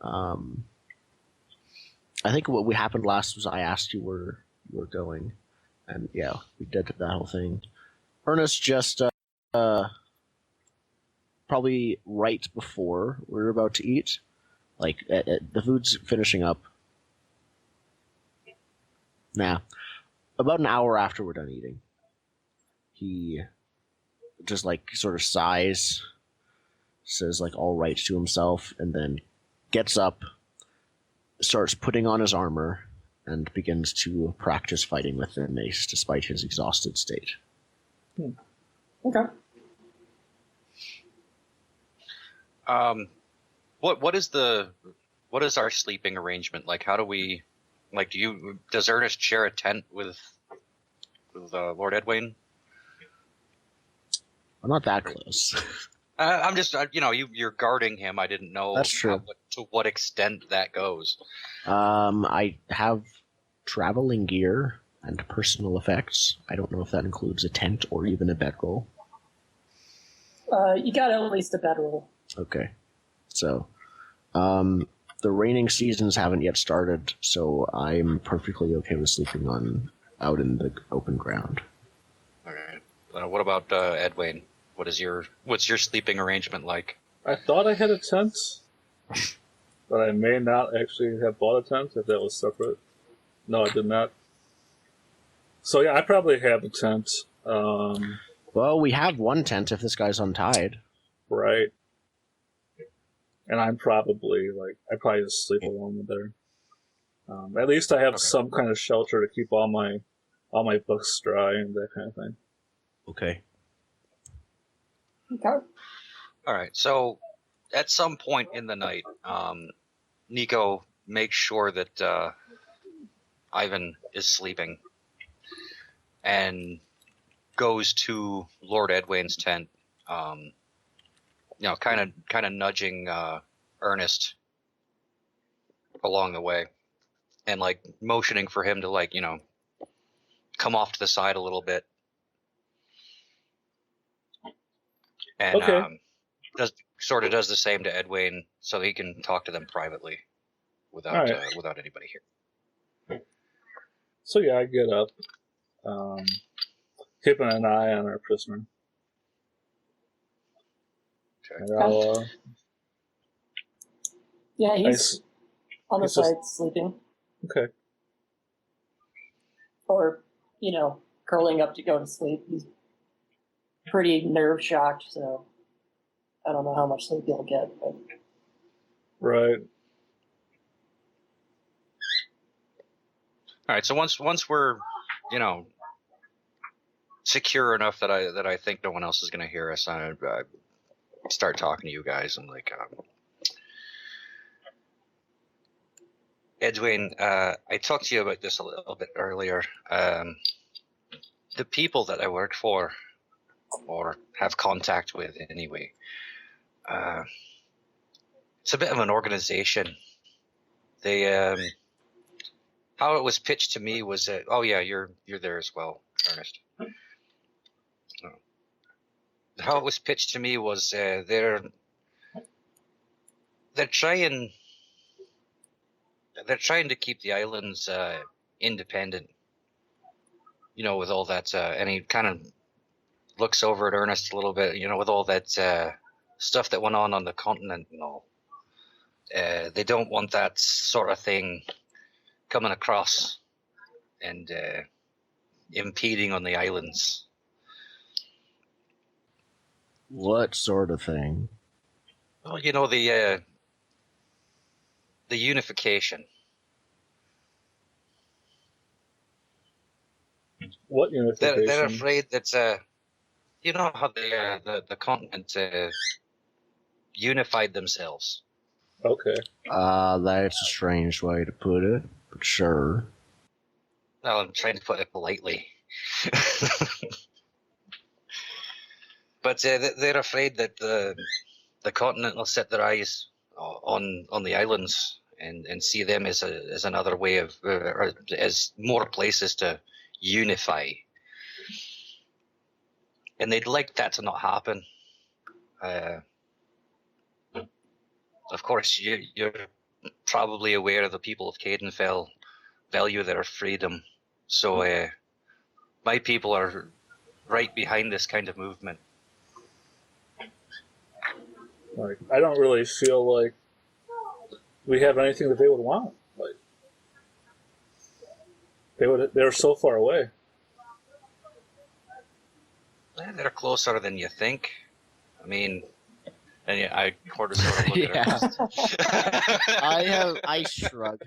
Um, I think what we happened last was I asked you where you were going, and yeah, we did that whole thing. Ernest just probably right before we were about to eat, like the food's finishing up. Nah, about an hour after we're done eating, he just like sort of sighs, says like all right to himself, and then gets up, starts putting on his armor, and begins to practice fighting with the mace despite his exhausted state. Okay. What is our sleeping arrangement like? How do we, like, does Ernest share a tent with Lord Edwin? I'm not that close. I'm just, you're guarding him. I didn't know That's true. To what extent that goes. I have traveling gear and personal effects. I don't know if that includes a tent or even a bedroll. You got at least a bedroll. Okay. So, the raining seasons haven't yet started, so I'm perfectly okay with sleeping out in the open ground. Okay. What about Edwin? What's your sleeping arrangement like? I thought I had a tent, but I may not actually have bought a tent if that was separate. No, I did not. So yeah, I probably have a tent. Well, we have one tent if this guy's untied. Right. And I'm probably just sleep alone there. At least I have some kind of shelter to keep all my books dry and that kind of thing. Okay. Okay. All right. So, at some point in the night, Nico makes sure that Ivan is sleeping, and goes to Lord Edwin's tent. Kind of nudging Ernest along the way, and like motioning for him to come off to the side a little bit, and does the same to Edwin so he can talk to them privately without anybody here. So yeah, I get up, keeping an eye on our prisoner. Okay. Yeah, he's on the side sleeping. Okay. Or, curling up to go to sleep. He's pretty nerve shocked, so I don't know how much sleep he'll get. But... Right. All right. So once we're, secure enough that I think no one else is going to hear us, I start talking to you guys. I'm like, Edwin, I talked to you about this a little bit earlier. The people that I work for, or have contact with anyway, it's a bit of an organization. They, how it was pitched to me was that, oh yeah, you're there as well, Ernest. How it was pitched to me was they're trying to keep the islands independent. With all that, and he kind of looks over at Ernest a little bit. With all that stuff that went on the continent and all, they don't want that sort of thing coming across and impeding on the islands. What sort of thing? Well, the unification. What unification? They're afraid that how the continent unified themselves. Okay. That's a strange way to put it, but sure. Well, I'm trying to put it politely. But they're afraid that the continent will set their eyes on the islands and see them as another way of or as more places to unify, and they'd like that to not happen. of course, you're probably aware the people of Cadenfell value their freedom. So my people are right behind this kind of movement. Like, I don't really feel like we have anything that they would want. Like, they're so far away. They're closer than you think. I mean, and yeah, I sort of look Yeah. at it. I shrug.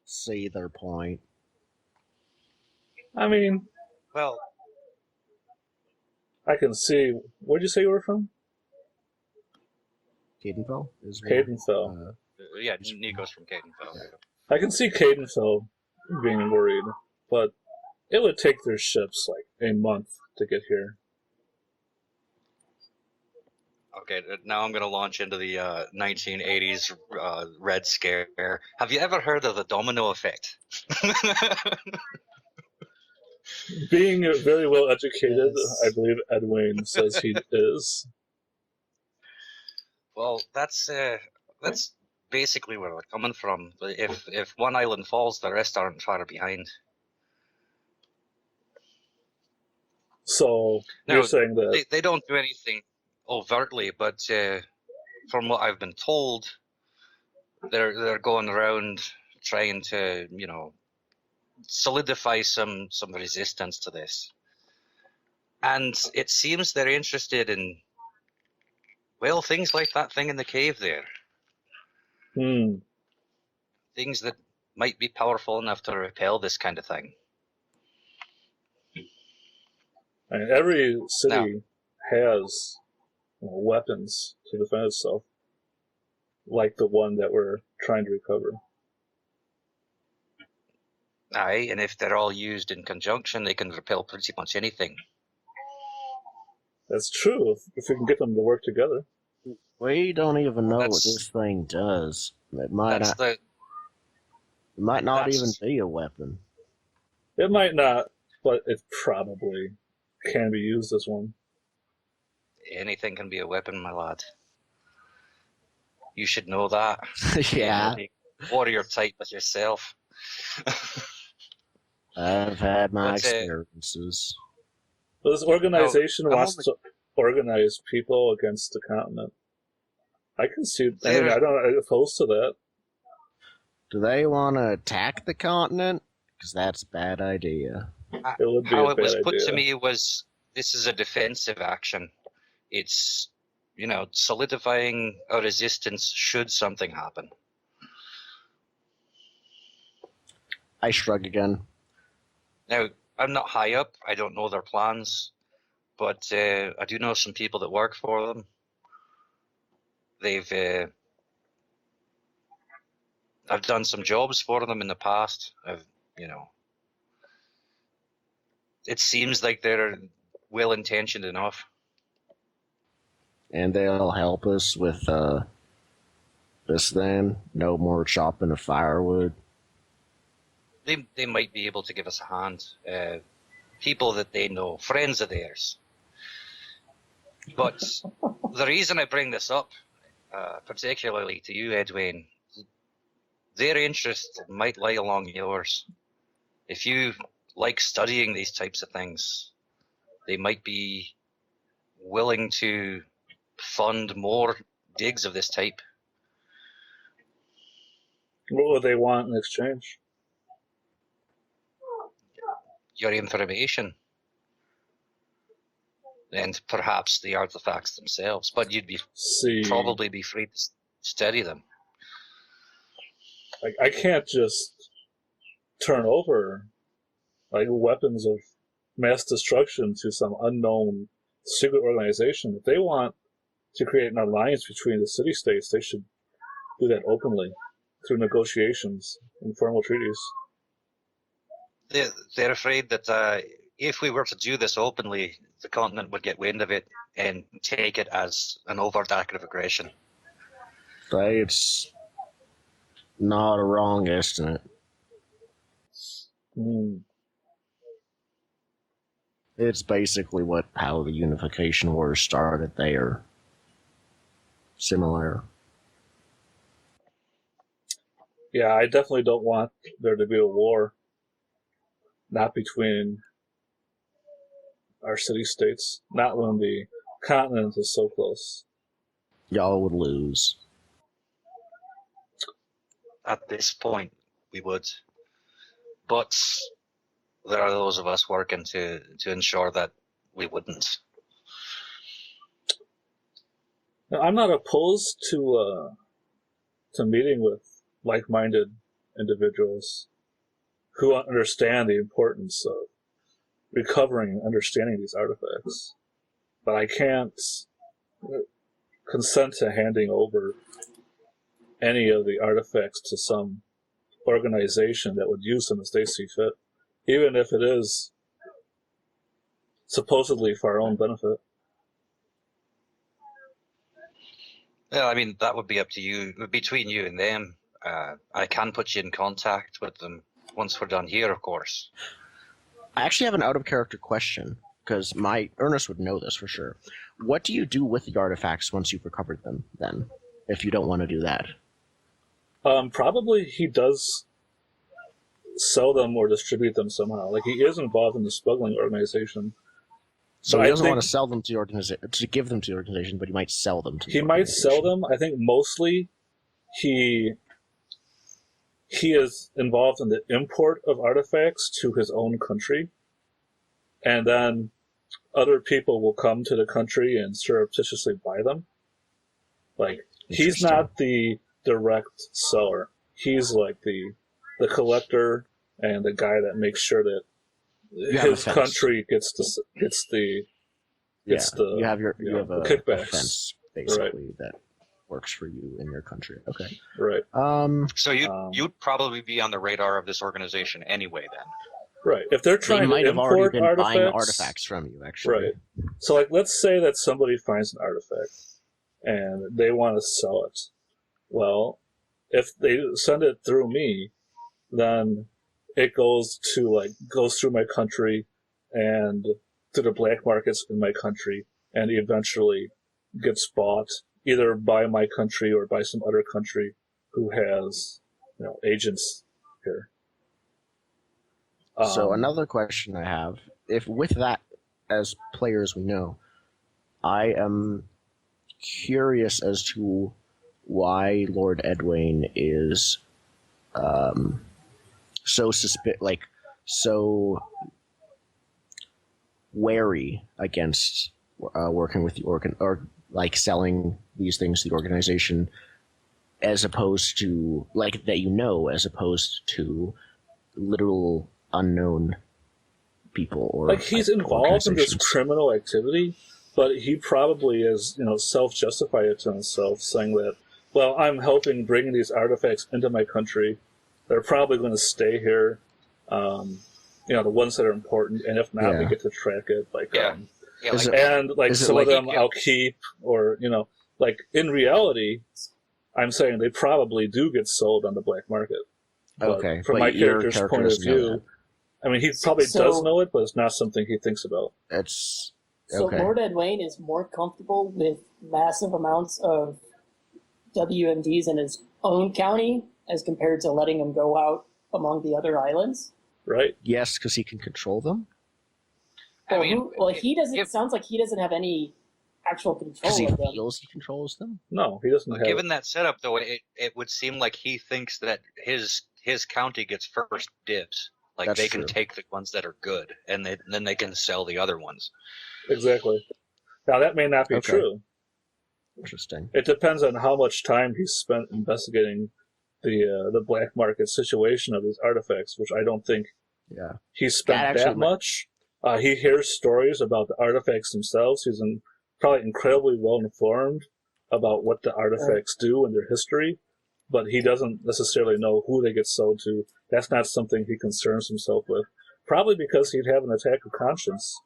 See their point. I mean, Well, I can see. Where'd you say you were from? Cadenfell is where, Cadenfell. yeah, Nico's from Cadenfell. I can see Cadenfell being worried, but it would take their ships like a month to get here. Okay, now I'm going to launch into the 1980s Red Scare. Have you ever heard of the domino effect? Being very well educated, Yes. I believe Edwin says he is. Well, that's basically where they're coming from. If one island falls, the rest aren't far behind. So No, you're saying that they don't do anything overtly, but from what I've been told, they're going around trying to, solidify some resistance to this. And it seems they're interested in, well, things like that thing in the cave there. Things that might be powerful enough to repel this kind of thing. I mean, every city has weapons to defend itself, like the one that we're trying to recover. Aye, and if they're all used in conjunction, they can repel pretty much anything. That's true, if we can get them to work together. We don't even know what this thing does. It might not even be a weapon. It might not, but it probably can be used as one. Anything can be a weapon, my lad. You should know that. Yeah. Warrior type with yourself. I've had my experiences. But this organization wants to organize people against the continent. I can see. I'm not opposed to that. Do they want to attack the continent? Because that's a bad idea. It would be How a it bad was put idea. to me was, this is a defensive action. It's, solidifying a resistance should something happen. I shrug again. Now, I'm not high up. I don't know their plans. But I do know some people that work for them. I've done some jobs for them in the past. It seems like they're well-intentioned enough. And they'll help us with this then? No more chopping of firewood? They might be able to give us a hand. People that they know, friends of theirs. But the reason I bring this up, particularly to you, Edwin, their interest might lie along yours. If you like studying these types of things, they might be willing to fund more digs of this type. What would they want in exchange? Your information. And perhaps the artifacts themselves, but you'd probably be free to study them. I can't just turn over weapons of mass destruction to some unknown secret organization. If they want to create an alliance between the city-states, they should do that openly through negotiations and formal treaties. They're afraid that if we were to do this openly, the continent would get wind of it and take it as an overt act of aggression. Say it's not a wrong estimate. It's basically how the Unification Wars started. They are similar. Yeah, I definitely don't want there to be a war. Not between our city-states. Not when the continent is so close. Y'all would lose. At this point, we would. But there are those of us working to ensure that we wouldn't. Now, I'm not opposed to meeting with like-minded individuals who understand the importance of recovering and understanding these artifacts. But I can't consent to handing over any of the artifacts to some organization that would use them as they see fit, even if it is supposedly for our own benefit. Yeah, I mean, that would be up to you, between you and them. I can put you in contact with them once we're done here, of course. I actually have an out-of-character question, because Ernest would know this for sure. What do you do with the artifacts once you've recovered them, then, if you don't want to do that? Probably he does sell them or distribute them somehow. Like, he is involved in the smuggling organization. So he doesn't want to sell them to the organization, to give them to the organization, but he might sell them to the organization. He might sell them. I think mostly he is involved in the import of artifacts to his own country, and then other people will come to the country and surreptitiously buy them. Like, he's not the direct seller. He's like the collector and the guy that makes sure that his country gets the you have a kickbacks. Fence basically that works for you in your country. Okay. Right. So you'd probably be on the radar of this organization anyway, then. Right. If they're trying to import already been artifacts, buying artifacts from you, actually. Right. So, like, let's say that somebody finds an artifact and they want to sell it. Well, if they send it through me, then it goes through my country and to the black markets in my country, and eventually gets bought either by my country or by some other country who has, agents here. So another question I have, if with that, as players we know, I am curious as to why Lord Edwin is so wary against working with the organ, or like selling these things to the organization, as opposed to as opposed to literal unknown people, or like he's involved in this criminal activity, but he probably is self-justified it to himself, saying that, well, I'm helping bring these artifacts into my country. They're probably going to stay here. The ones that are important, and if not, we get to track it. Some of them I'll keep, or in reality, I'm saying they probably do get sold on the black market. Okay, from my character's point of view, I mean, he probably does know it, but it's not something he thinks about. So Lord Edwin is more comfortable with massive amounts of WMDs in his own county as compared to letting them go out among the other islands? Right. Yes, because he can control them. He doesn't. It sounds like he doesn't have any actual control of them. Because he feels he controls them? No, he doesn't. Given that setup, though, it would seem like he thinks that his county gets first dibs. Like, they can take the ones that are good, and then they can sell the other ones. Exactly. Now, that may not be true. Interesting. It depends on how much time he's spent investigating the black market situation of these artifacts, which I don't think he spent that much. He hears stories about the artifacts themselves. He's probably incredibly well informed about what the artifacts do and their history, but he doesn't necessarily know who they get sold to. That's not something he concerns himself with. Probably because he'd have an attack of conscience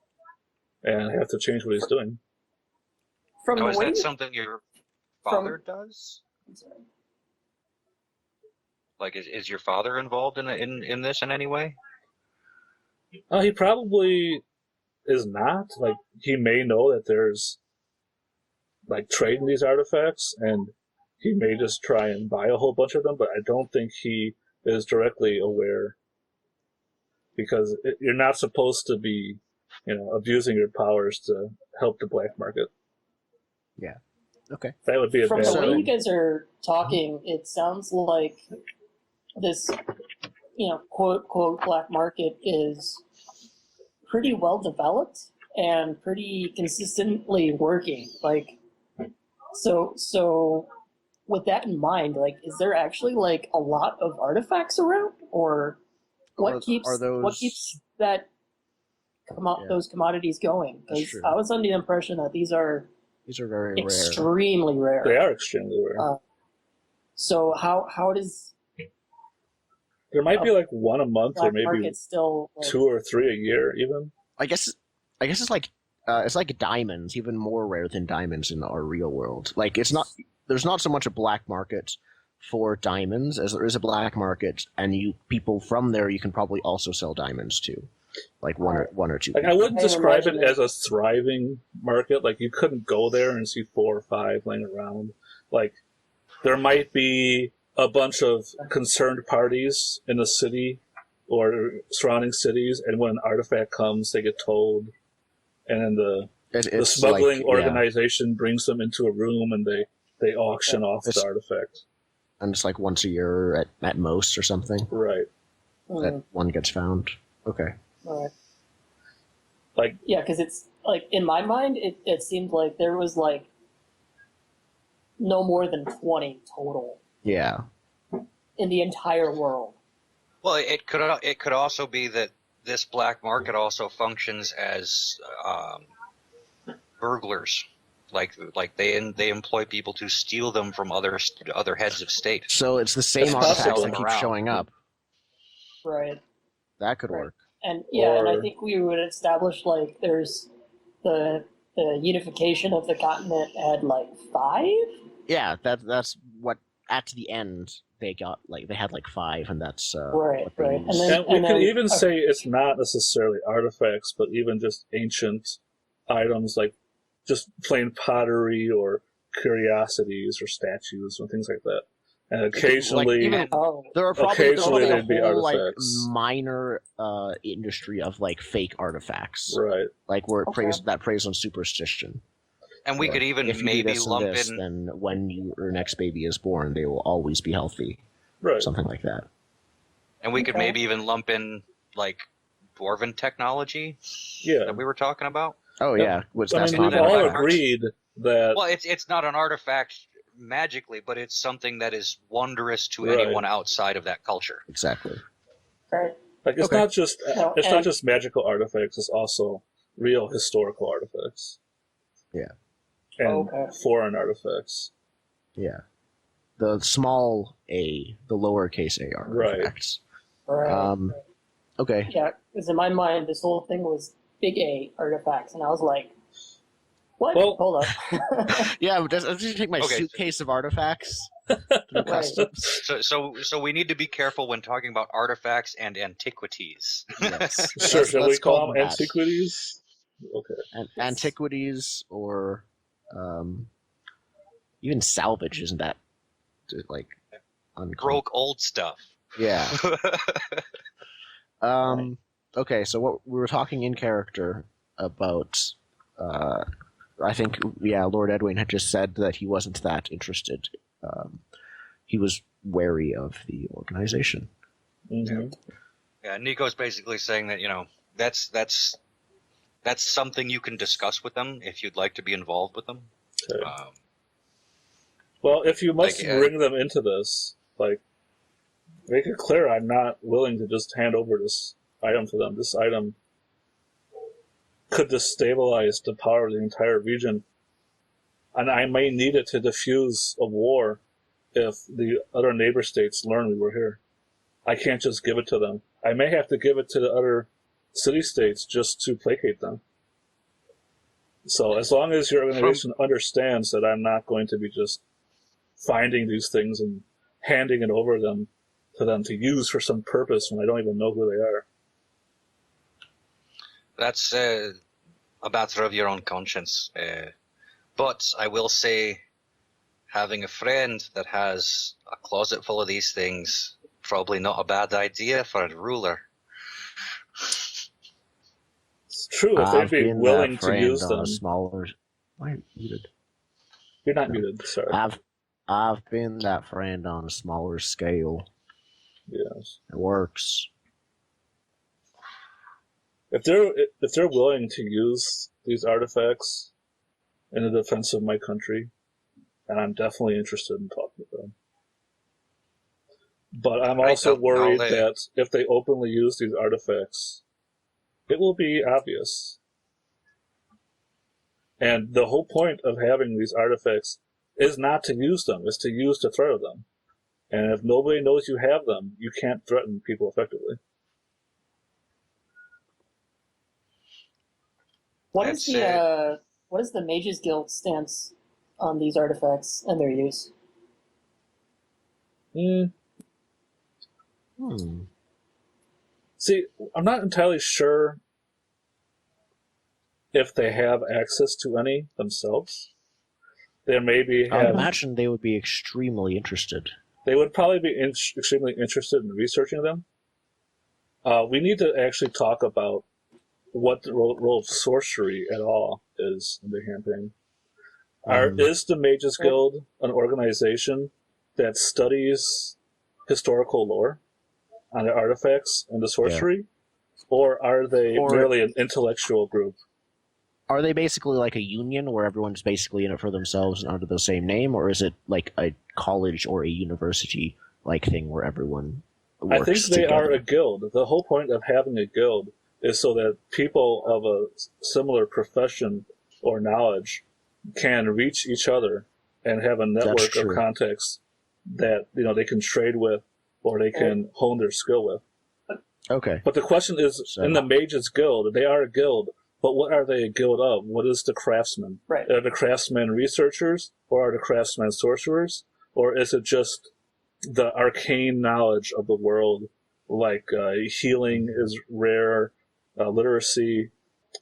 and have to change what he's doing. Is that something your father does? I'm sorry. Like, is your father involved in this in any way? He probably is not. Like, he may know that there's like trade in these artifacts, and he may just try and buy a whole bunch of them, but I don't think he is directly aware, because you're not supposed to be, abusing your powers to help the black market. Yeah. Okay. That would be a From bad the way thing. you guys are talking, it sounds like this, quote quote black market is pretty well developed and pretty consistently working. Like, so with that in mind, like, is there actually like a lot of artifacts around, or what keeps that those commodities going? Because I was under the impression that these are very extremely rare. They are extremely rare. So how does there might be like one a month, or maybe still, like, 2 or 3 a year, even. I guess it's like diamonds, even more rare than diamonds in our real world. Like, there's not so much a black market for diamonds as there is a black market, and people from there you can probably also sell diamonds to, like one or two. Like, I wouldn't describe it as a thriving market. Like, you couldn't go there and see 4 or 5 laying around. Like, there might be a bunch of concerned parties in the city or surrounding cities, and when an artifact comes, they get told, and then the smuggling organization brings them into a room, and they auction off the artifact. And it's like once a year at most or something. Right. That one gets found. Okay. All right. Like, yeah, because it's like, in my mind, it seemed like there was like no more than 20 total. Yeah. In the entire world. Well, it could also be that this black market also functions as burglars. Like they employ people to steal them from other heads of state. So it's the same artifacts that keep showing up. Right. That could work. And and I think we would establish, like, there's the unification of the continent had like 5. Yeah, that's what at the end they got. Like, they had like 5, and that's right. And we could even say it's not necessarily artifacts, but even just ancient items, like just plain pottery or curiosities or statues and things like that. And occasionally, there are probably there'd be whole, artifacts. like, minor industry of like fake artifacts, right? Like, where it preys on superstition. And we could even maybe lump in. Then when your next baby is born, they will always be healthy, right? Something like that. And we could maybe even lump in like dwarven technology. Yeah, that we were talking about. Oh yeah, we've all agreed that. Well, it's not an artifact magically, but it's something that is wondrous to anyone outside of that culture. Exactly. Right. Like, it's not just magical artifacts; it's also real historical artifacts. Yeah. And foreign artifacts. Yeah. The small a, the lowercase a artifacts. Right. Okay. Yeah, because in my mind, this whole thing was big A artifacts, and I was like, what? Well, hold up. Yeah, I'll just take my suitcase of artifacts. So we need to be careful when talking about artifacts and antiquities. Yes. Sure, shall we call them antiquities? Okay. Antiquities, or even salvage, isn't that like broke old stuff? Yeah. Okay, so what we were talking in character about, I think, Lord Edwin had just said that he wasn't that interested. He was wary of the organization. Mm-hmm. Yeah, Nico's basically saying that, that's something you can discuss with them if you'd like to be involved with them. Okay. Well, if you must bring them into this, like, make it clear I'm not willing to just hand over this item to them. This item could destabilize the power of the entire region, and I may need it to defuse a war if the other neighbor states learn we were here. I can't just give it to them. I may have to give it to the other city-states just to placate them. So as long as your organization understands that I'm not going to be just finding these things and handing it over to them to use for some purpose when I don't even know who they are. a matter of your own conscience. But I will say, having a friend that has a closet full of these things, probably not a bad idea for a ruler. It's true, if I've they'd be been willing that to friend use on them. a smaller. Why are you muted? You're not No. muted, sorry. I've been that friend on a smaller scale. Yes. It works. If they're willing to use these artifacts in the defense of my country, and I'm definitely interested in talking with them. But I'm also worried that if they openly use these artifacts, it will be obvious. And the whole point of having these artifacts is not to use them, it's to use to threaten them. And if nobody knows you have them, you can't threaten people effectively. What is the Mages Guild stance on these artifacts and their use? See, I'm not entirely sure if they have access to any themselves. They maybe have. I imagine they would be extremely interested. They would probably be extremely interested in researching them. We need to actually talk about what the role of sorcery at all is in the campaign. Is the Mages Guild an organization that studies historical lore on the artifacts and the sorcery? Yeah. Or are they merely an intellectual group? Are they basically like a union where everyone's basically in it for themselves and under the same name? Or is it like a college or a university like thing where everyone works I think they together? are a guild. The whole point of having a guild is so that people of a similar profession or knowledge can reach each other and have a network of contacts that they can trade with or they can hone their skill with. Okay. But the question is, in the Mages Guild, they are a guild, but what are they a guild of? What is the craftsmen? Right. Are the craftsmen researchers, or are the craftsmen sorcerers? Or is it just the arcane knowledge of the world, like healing is rare, literacy,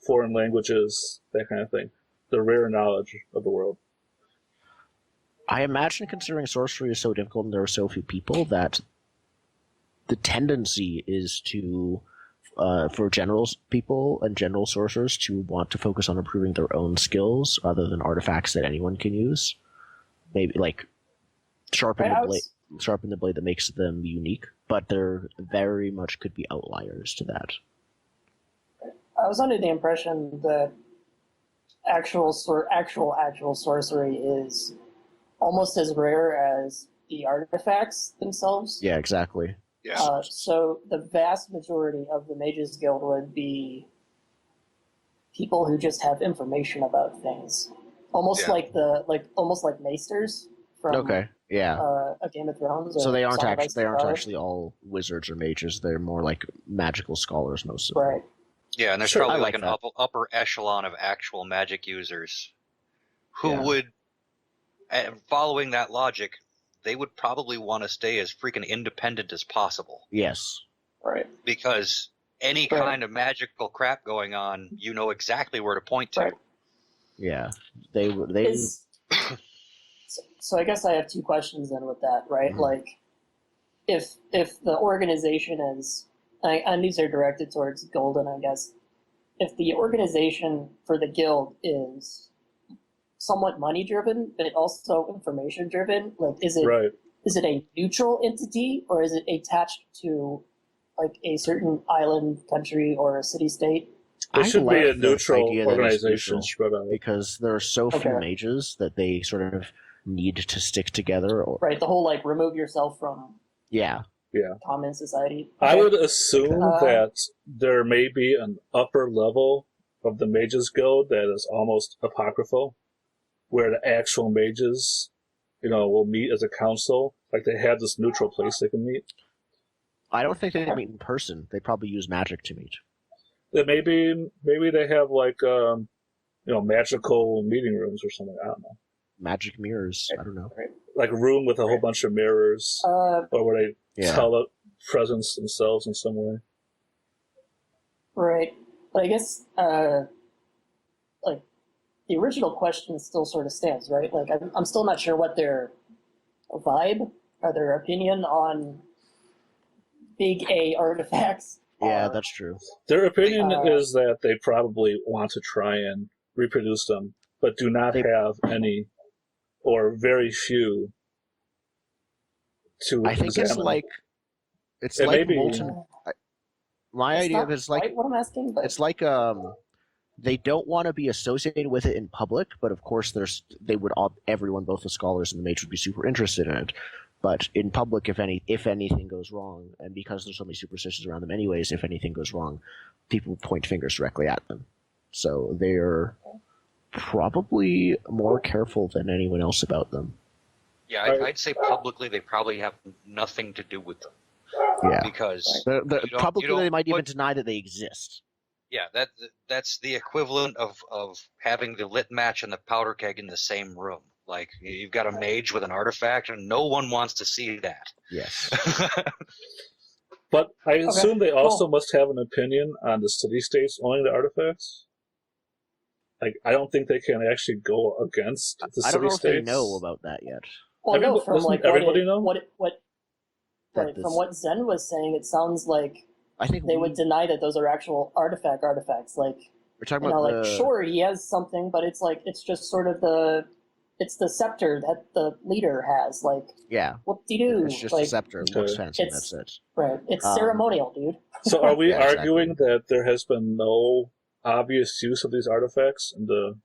foreign languages, that kind of thing? The rare knowledge of the world. I imagine, considering sorcery is so difficult and there are so few people, that the tendency is to, for general people and general sorcerers, to want to focus on improving their own skills rather than artifacts that anyone can use. Maybe like sharpen the blade that makes them unique, but there very much could be outliers to that. I was under the impression that actual sorcery is almost as rare as the artifacts themselves. Yeah, exactly. Yeah. So the vast majority of the Mages Guild would be people who just have information about things, almost like maesters from a Game of Thrones. So they aren't actually all wizards or mages. They're more like magical scholars, most of them. Right. Yeah, and there's probably like an upper echelon of actual magic users who would, following that logic, they would probably want to stay as freaking independent as possible. Yes. Right. Because any kind of magical crap going on, you know exactly where to point to. Right. Yeah. So I guess I have two questions then with that, right? Mm-hmm. Like, if the organization is, and these are directed towards Golden, I guess, if the organization for the guild is somewhat money driven, but also information driven, like is it a neutral entity or is it attached to like a certain island, country, or a city state? It should be a neutral organization, because there are so few mages that they sort of need to stick together. Right, the whole like remove yourself from common society. Okay. I would assume that there may be an upper level of the Mages Guild that is almost apocryphal, where the actual mages, will meet as a council. Like they have this neutral place they can meet. I don't think they meet in person. They probably use magic to meet. Then maybe they have like magical meeting rooms or something. I don't know. Magic mirrors. I don't know. Like a room with a whole bunch of mirrors, or where they presence themselves in some way. Right, but I guess the original question still sort of stands, right? Like, I'm still not sure what their vibe or their opinion on big A artifacts Yeah, are. that's true. Their opinion is that they probably want to try and reproduce them, but do not have any or very few to I think examine. it's It may like be- molten. My It's idea not of it is like quite what I'm asking, but it's like they don't want to be associated with it in public, but of course everyone, both the scholars and the mage, would be super interested in it. But in public, if anything goes wrong, and because there's so many superstitions around them anyways, if anything goes wrong, people point fingers directly at them. So they're probably more careful than anyone else about them. Yeah, I'd say publicly they probably have nothing to do with them. Yeah, because publicly they might even deny that they exist. Yeah, that's the equivalent of having the lit match and the powder keg in the same room. Like, you've got a mage with an artifact, and no one wants to see that. Yes. But I assume they also must have an opinion on the city states owning the artifacts. Like, I don't think they can actually go against the city states. I don't know if they know about that yet. Well, no, from like everybody know? From what Zen was saying, it sounds like I think they would deny that those are actual artifacts. Like, we're talking about sure, he has something, but it's like it's just sort of the scepter that the leader has. Like, yeah, whoop-de-doo. It's just like, a scepter. It looks fancy. That's it. Right. It's ceremonial, dude. So are we Yeah, arguing that there has been no obvious use of these artifacts in the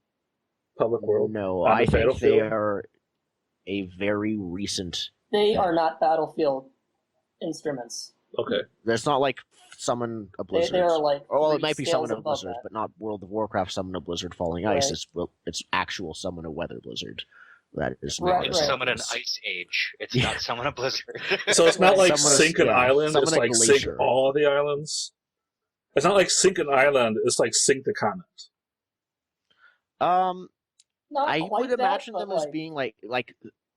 public world? No, I think they are a very recent. They are not battlefield instruments. Okay. That's not like summon a blizzard. They are like. It might be summon a blizzard, that. but not World of Warcraft summon a blizzard falling ice. It's actual summon a weather blizzard. That is It's summon an ice age. It's not summon a blizzard. So it's not like sink an island. Summon It's like sink all the islands. It's not like sink an island. It's like sink the continent. I would imagine them as being like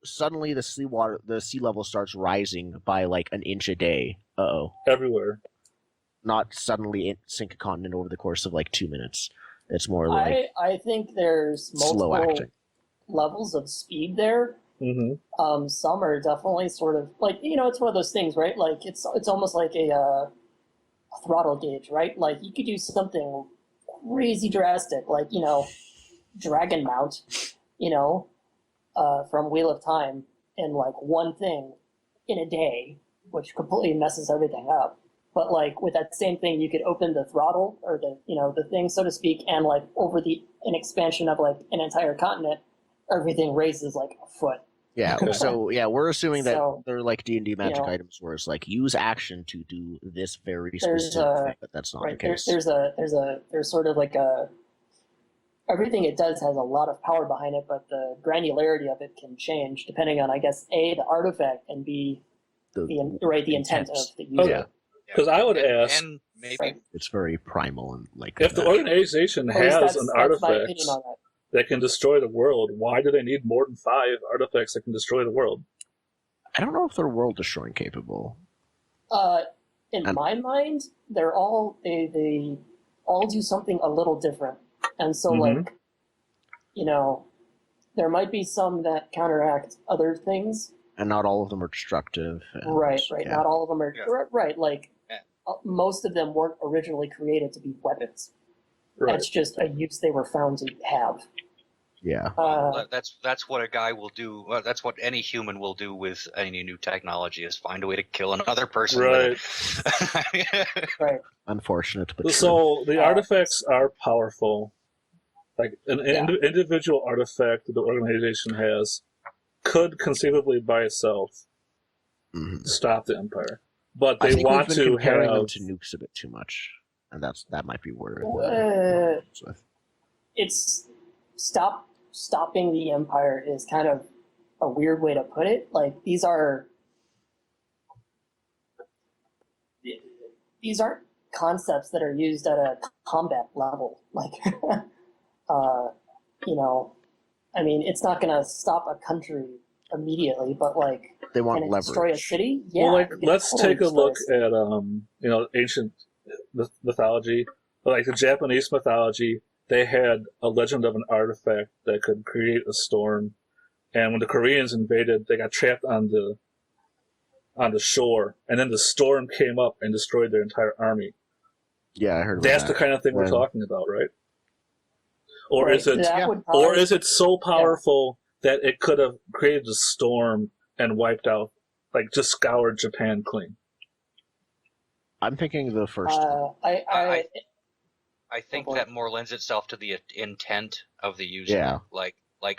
suddenly the sea level starts rising by like an inch a day. Everywhere. Not suddenly sink a continent over the course of like 2 minutes. It's more like I think there's multiple slow acting levels of speed there. Mm-hmm. Some are definitely sort of like, it's one of those things, right? Like it's almost like a throttle gauge, right? Like you could do something crazy drastic, like Dragon Mount, from Wheel of Time, in like one thing in a day, which completely messes everything up. But like with that same thing, you could open the throttle or the thing, so to speak, and like over an expansion of like an entire continent, everything raises like a foot. Yeah. So yeah, we're assuming that they're like D&D magic items, where it's like use action to do this very specific thing, but that's not the case. There's sort of like everything it does has a lot of power behind it, but the granularity of it can change depending on, I guess, A, the artifact, and B, the intent of the user. Yeah. Because I would ask, and maybe it's very primal and like if the organization has an artifact that can destroy the world, why do they need more than 5 artifacts that can destroy the world? I don't know if they're world destroying capable. In my mind, they all do something a little different, and so like, there might be some that counteract other things, and not all of them are destructive. Right. Yeah. Not all of them are right. Like most of them weren't originally created to be weapons. Right. That's just a use they were found to have. Yeah. That's what a guy will do. Well, that's what any human will do with any new technology, is find a way to kill another person. Right. Right. Unfortunate, but so the artifacts are powerful. Like an individual artifact that the organization has could conceivably by itself stop the Empire, but they want to comparing them to nukes a bit too much, and that might be where it's stopping the Empire is kind of a weird way to put it. Like these aren't concepts that are used at a combat level. Like, I mean, it's not going to stop a country immediately, but like, they want can it leverage. Destroy a city? Yeah. Well, like, let's take a look at ancient mythology, like the Japanese mythology. they had a legend of an artifact that could create a storm, and when the Koreans invaded, they got trapped on the shore, and then the storm came up and destroyed their entire army. Yeah, I heard about That's that. the kind of thing we're talking about, right? Or Right, is it or is it so powerful that it could have created a storm and wiped out, like just scoured Japan clean? I'm thinking the first one. I think that more lends itself to the intent of the user. Yeah. Like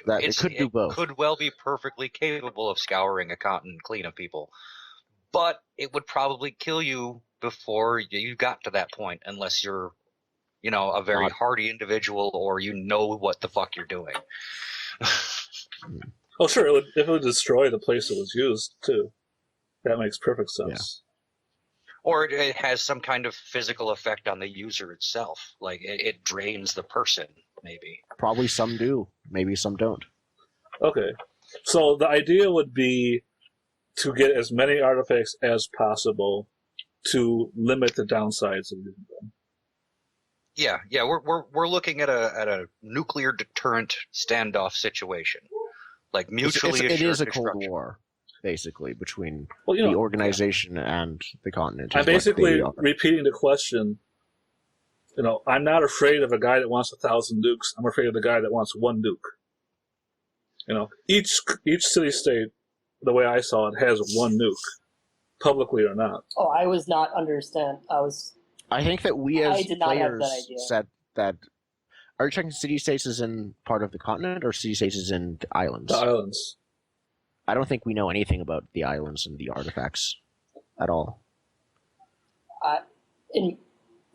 That it could do both. Could well be perfectly capable of scouring a continent clean of people, but it would probably kill you before you got to that point, unless you're, a very hardy individual or you know what the fuck you're doing. Oh, sure. If it would destroy the place it was used, too. That makes perfect sense. Yeah. Or it has some kind of physical effect on the user itself. Like, it drains the person, maybe. Probably some do. Maybe some don't. Okay. So the idea would be to get as many artifacts as possible to limit the downsides of using them. Yeah. We're looking at a nuclear deterrent standoff situation, like mutually assured. It is a Cold destruction. War, basically, between the organization and the continent. I'm basically repeating the question. I'm not afraid of a guy that wants 1,000 nukes. I'm afraid of the guy that wants 1 nuke. Each city-state, the way I saw it, has 1 nuke, publicly or not. Oh, I was not understand. I think that we as players that idea. said that. Are you checking city-states is in part of the continent or city-states is in the islands? The islands. I don't think we know anything about the islands and the artifacts at all. In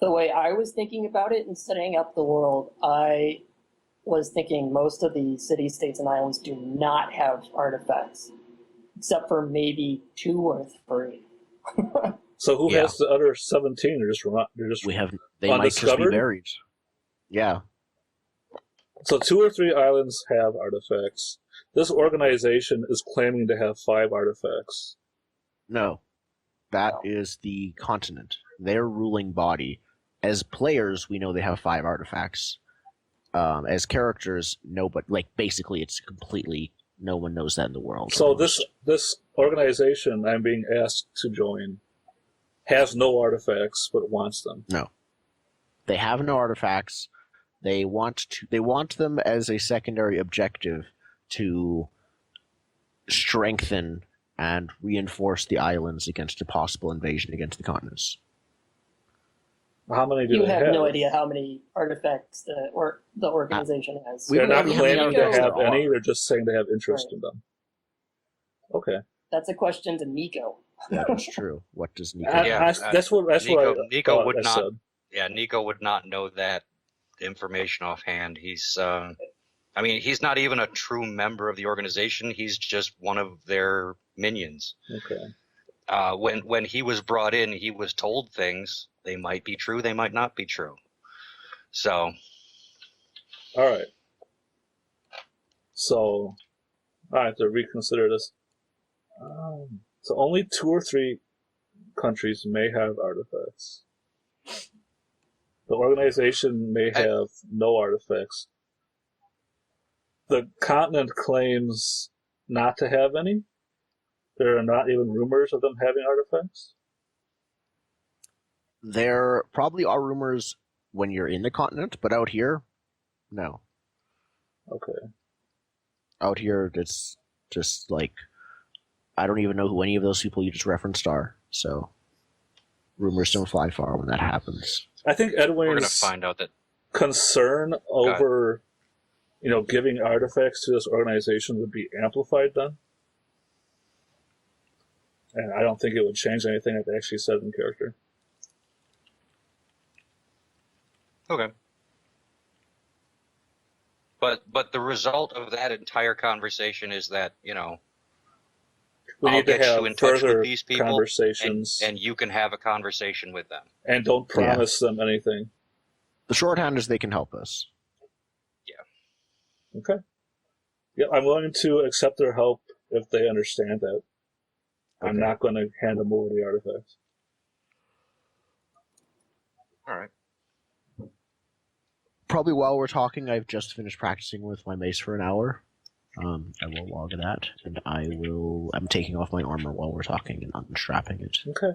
the way I was thinking about it and setting up the world, I was thinking most of the city-states and islands do not have artifacts, except for maybe 2 or 3. So who has the other 17? They're just They might just be buried. Yeah. So 2 or 3 islands have artifacts. This organization is claiming to have 5 artifacts. No. That is the continent. Their ruling body. As players, we know they have 5 artifacts. As characters, no, but basically it's completely, no one knows that in the world. So this organization I'm being asked to join has no artifacts, but wants them. No. They have no artifacts. They want them as a secondary objective to strengthen and reinforce the islands against a possible invasion against the continents. How many do you they have? You have no idea how many artifacts the organization has. They're not claiming to have any, they're just saying they have interest in them. Okay. That's a question to Nico. That is true. What does Nico that's what Nico would not. said. Yeah, Nico would not know that information offhand. He's he's not even a true member of the organization. He's just one of their minions. Okay. When he was brought in, he was told things. They might be true. They might not be true. So. All right. So, I have to reconsider this. So only 2 or 3 countries may have artifacts. The organization may have no artifacts. The continent claims not to have any. There are not even rumors of them having artifacts. There probably are rumors when you're in the continent, but out here, no. Okay. Out here, it's just I don't even know who any of those people you just referenced are, so rumors don't fly far when that happens. I think We're going to Edwin's find out that concern over, giving artifacts to this organization would be amplified then. And I don't think it would change anything I've actually said in character. Okay. But the result of that entire conversation is that, we I'll need to get have you in touch further with these people conversations, and you can have a conversation with them. And don't promise them anything. The shorthand is they can help us. Yeah. Okay. Yeah, I'm willing to accept their help if they understand that. Okay. I'm not going to hand them over the artifacts. All right. Probably while we're talking, I've just finished practicing with my mace for an hour. I will log that, and I'm taking off my armor while we're talking and unstrapping it. Okay.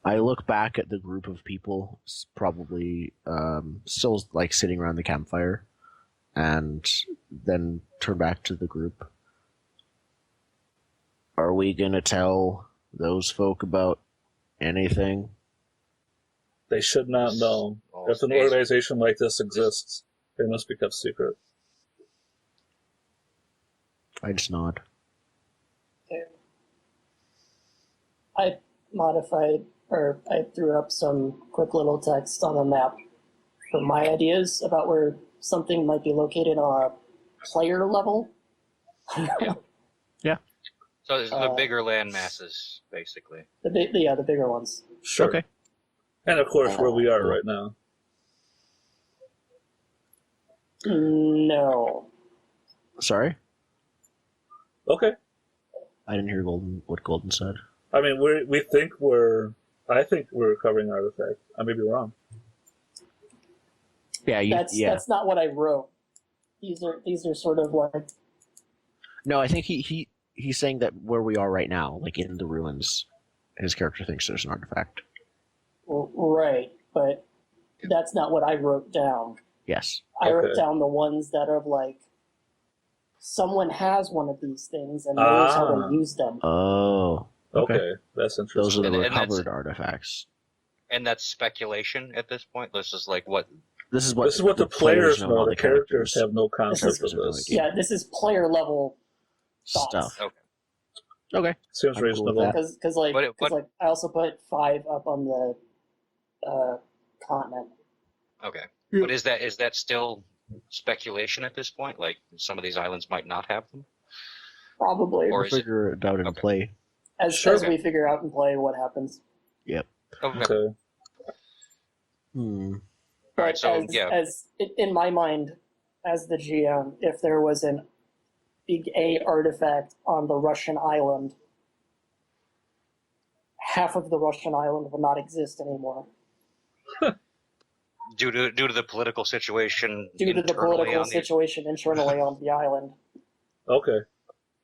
I look back at the group of people, probably still like sitting around the campfire, and then turn back to the group. Are we gonna tell those folk about anything? They should not know. If an organization like this exists, they must be kept secret. I just nod. Okay. I modified, or I threw up some quick little text on the map for my ideas about where something might be located on a player level. Yeah. So the bigger land masses, basically. The bigger ones. Sure. Okay. And of course, where we are right now. No. Sorry? Okay. I didn't hear what Golden said. I mean, I think we're recovering an artifact. I may be wrong. Yeah, that's not what I wrote. These are sort of like. No, I think he's saying that where we are right now, like in the ruins, his character thinks there's an artifact. Right, but that's not what I wrote down. Yes. I wrote down the ones that are like, someone has one of these things and knows how to use them. Oh. Okay. That's interesting. Those are the And recovered artifacts. And that's speculation at this point. This is like what. This is what the players know. The characters have no concept of this. Yeah, this is player level stuff. Okay. Okay. Seems reasonable. Because I also put 5 up on the continent. Okay. Yeah. But is that still speculation at this point? Like some of these islands might not have them? Probably. Or We'll figure it out in play. As we figure out and play what happens. Yep. Okay. But right, so, as in my mind, as the GM, if there was an big A artifact on the Russian island, half of the Russian island would not exist anymore. Due to the political situation. Due to the political situation internally on the island. Okay.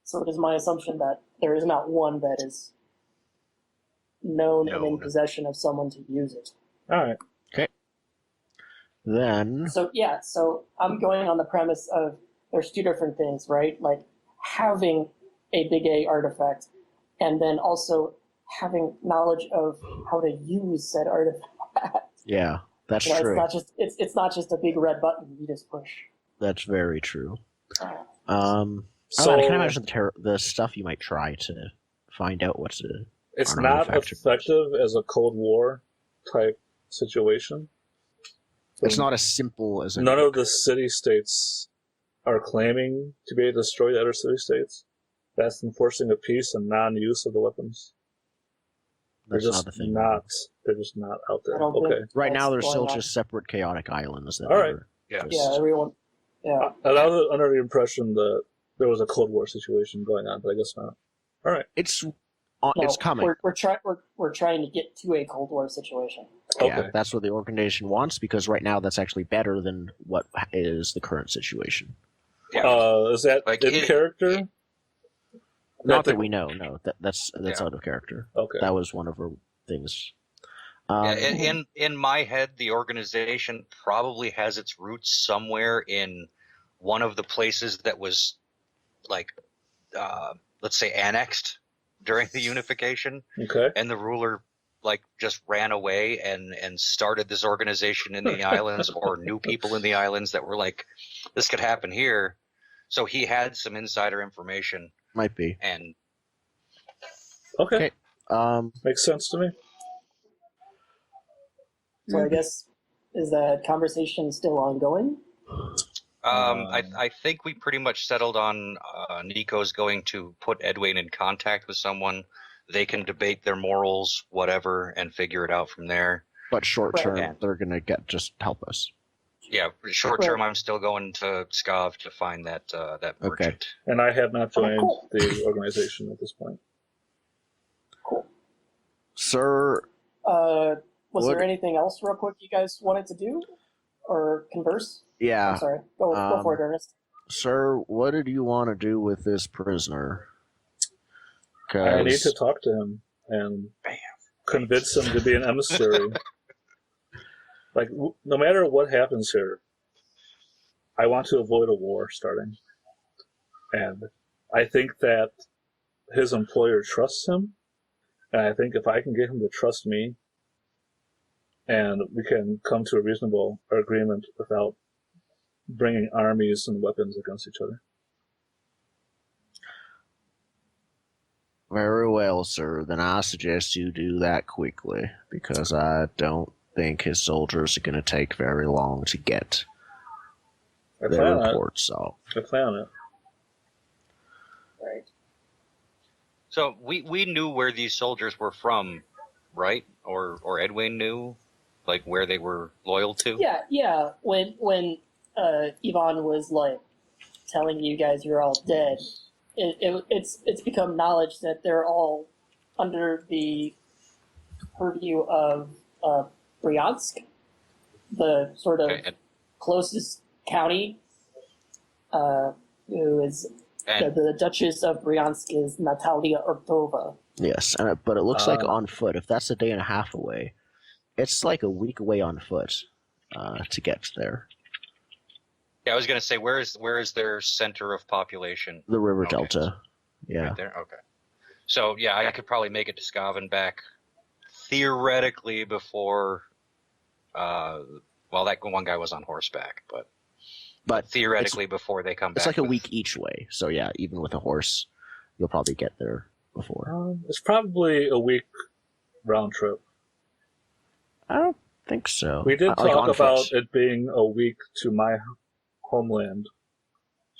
So it is my assumption that there is not one that is known and in possession of someone to use it. All right. Okay. Then. So I'm going on the premise of there's 2 different things, right? Like having a big A artifact, and then also having knowledge of how to use said artifact. Yeah, that's true. It's not just a big red button you just push. That's very true. So I can imagine the stuff you might try to find out what's a. It's not effective as a Cold War type situation. It's not as simple as. None of the city-states are claiming to be able to destroy the other city-states. That's enforcing a peace and non-use of the weapons. They're just not out there. Okay. Right now, they're still just separate chaotic islands. All right. Yeah, everyone. Yeah. I was under the impression that there was a Cold War situation going on, but I guess not. All right. It's coming. We're trying to get to a Cold War situation. Yeah, Okay. that's what the organization wants, because right now that's actually better than what is the current situation. Yeah. Is that Like in character? Not that we know. No, that's out of character. Okay. That was one of her things. In my head, the organization probably has its roots somewhere in one of the places that was, like, let's say, annexed during the unification. Okay. And the ruler, like, just ran away and started this organization in the islands, or knew people in the islands that were like, this could happen here. So he had some insider information. Might be. And Okay. Makes sense to me. So I guess, is that conversation still ongoing? I think we pretty much settled on Nico's going to put Edwin in contact with someone. They can debate their morals, whatever, and figure it out from there. But short term, they're gonna just help us. Yeah, short term, I'm still going to Skov to find that merchant. And I have not joined the organization at this point. Cool. Sir. Was there anything else real quick you guys wanted to do? Or converse? Yeah. I'm sorry. Go for it, Ernest. Sir, what did you want to do with this prisoner? I need to talk to him and convince him to be an emissary. Like, no matter what happens here, I want to avoid a war starting. And I think that his employer trusts him. And I think if I can get him to trust me, and we can come to a reasonable agreement without bringing armies and weapons against each other. Very well, sir. Then I suggest you do that quickly, because I don't think his soldiers are going to take very long to get their reports off. I plan on it. Right. So we knew where these soldiers were from, right? Or Edwin knew, like, where they were loyal to? Yeah. When Yvonne was, like, telling you guys you're all dead, it's become knowledge that they're all under the purview of Bryansk, the sort of closest county, who is the Duchess of Bryansk is Natalia Ortova. Yes, but it looks like on foot. If that's a day and a half away, it's like a week away on foot to get there. Yeah, I was going to say, where is their center of population? The river delta. Yeah. Right there? Okay. So, yeah, I could probably make it to Skavenback theoretically before, that one guy was on horseback, but theoretically before they come back. It's like a week each way. So, yeah, even with a horse, you'll probably get there before. It's probably a week round trip. I don't think so. We did talk about it being a week to my homeland.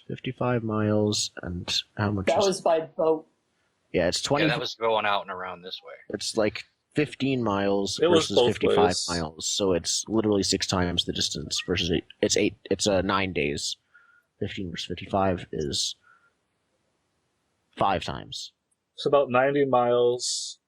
55 miles, and how much? That was by boat. Yeah, it's 20. Yeah, that was going out and around this way. It's like 15 miles versus 55 miles, so it's literally 6 times the distance versus it's 9 days. 15 versus 55 is 5 times. It's about 90 miles.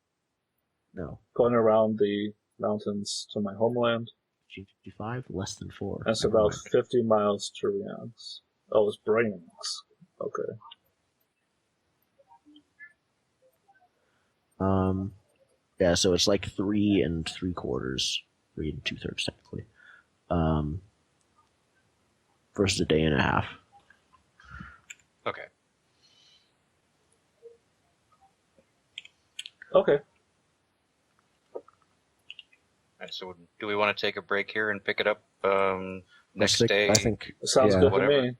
No. Going around the mountains to my homeland. 55, less than 4. That's about 50 miles to Bryansk. Oh, it's Bryansk. Okay. Yeah, so it's like 3 3/4, 3 2/3 technically. Versus a day and a half. Okay. Okay. Right, so do we want to take a break here and pick it up next day? I think sounds good to me.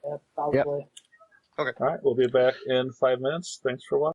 Yeah, probably. Yep. Okay. All right, we'll be back in 5 minutes. Thanks for watching.